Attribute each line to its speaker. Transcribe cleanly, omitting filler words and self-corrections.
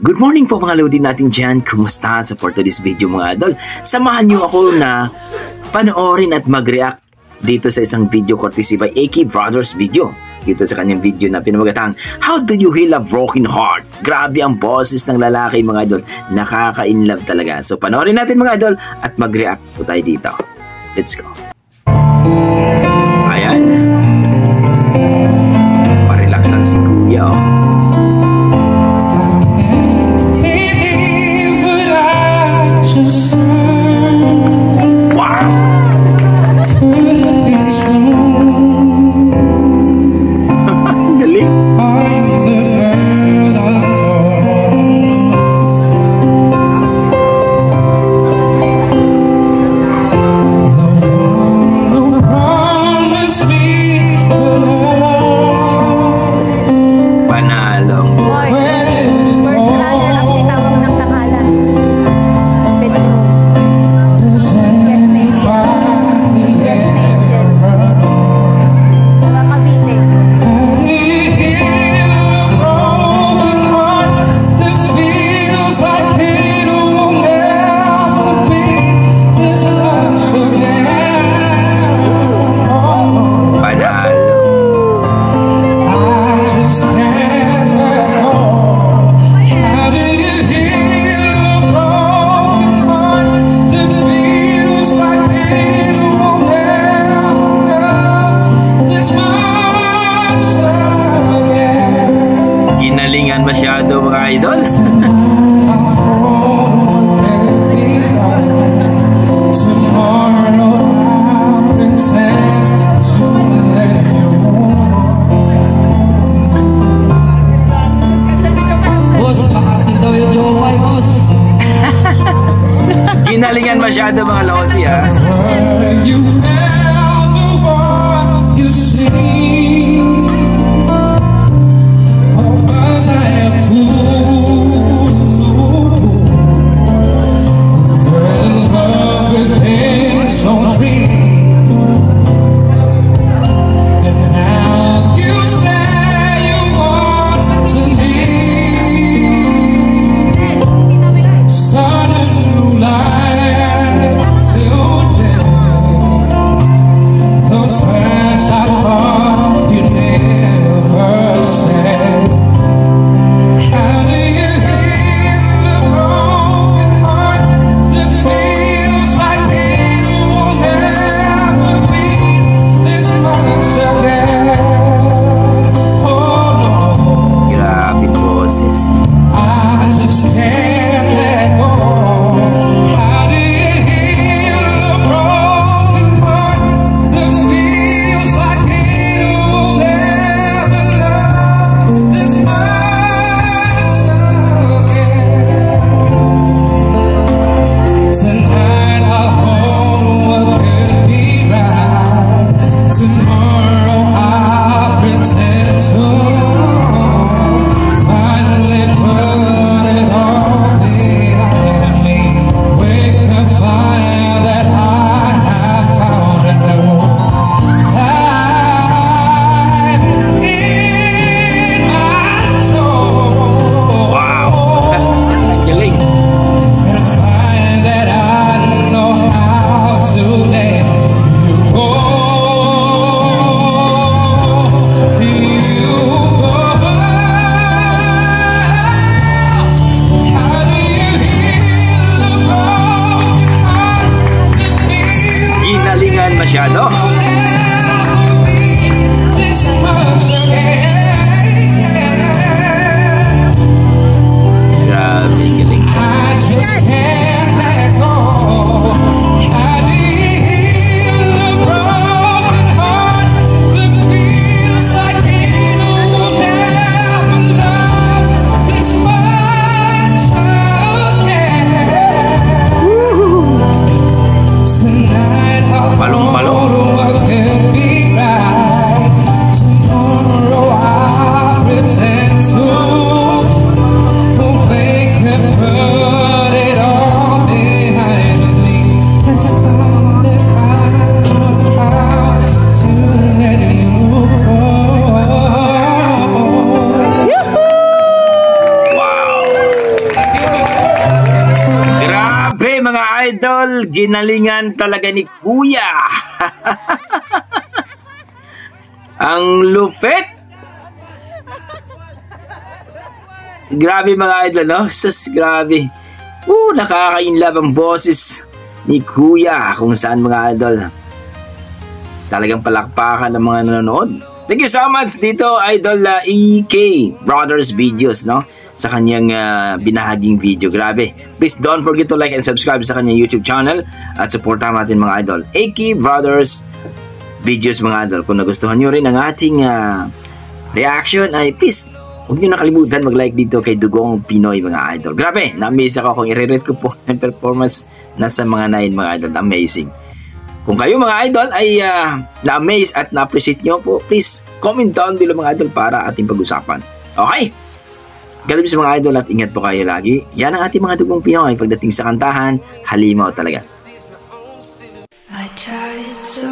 Speaker 1: Good morning po mga lodi natin dyan. Kumusta sa for today's video mga idol? Samahan niyo ako na panoorin at mag-react dito sa isang video courtesy by AK Brothers Video. Dito sa kanyang video na pinamagatang How do you heal a broken heart? Grabe ang boses ng lalaki mga idol. Nakaka-inlove talaga. So panoorin natin mga idol at mag-react po tayo dito. Let's go. Ayan. Parelax lang si Kuya oh. Masyado mga idol. Ginalingan masyado mga lodi ha. idol, ginalingan talaga ni Kuya. Ang lupit. Grabe mga idol, no? Sus, grabe. Nakaka-inlove ang boses ni Kuya kung saan mga idol. Talagang palakpakan ng mga nanonood. Thank you so much dito, Idol EK Brothers Videos, no? Sa kanyang binahaging video. Grabe. Please don't forget to like and subscribe sa kanyang YouTube channel at supportahan natin mga idol. EK Brothers Videos mga idol. Kung nagustuhan nyo rin ang ating reaction ay please huwag nyo nakalimutan mag-like dito kay Dugong Pinoy mga idol. Grabe, na-amaze ako kung i-rate ko po ng performance nasa mga 9 mga idol. Amazing. Kung kayo mga idol ay na-amaze at na-appreciate nyo po, please comment down below mga idol para ating pag-usapan. Okay? Galing sa mga idol at ingat po kayo lagi. Yan ang ating mga Dugong Pinoy pagdating sa kantahan, halimaw talaga.
Speaker 2: I tried so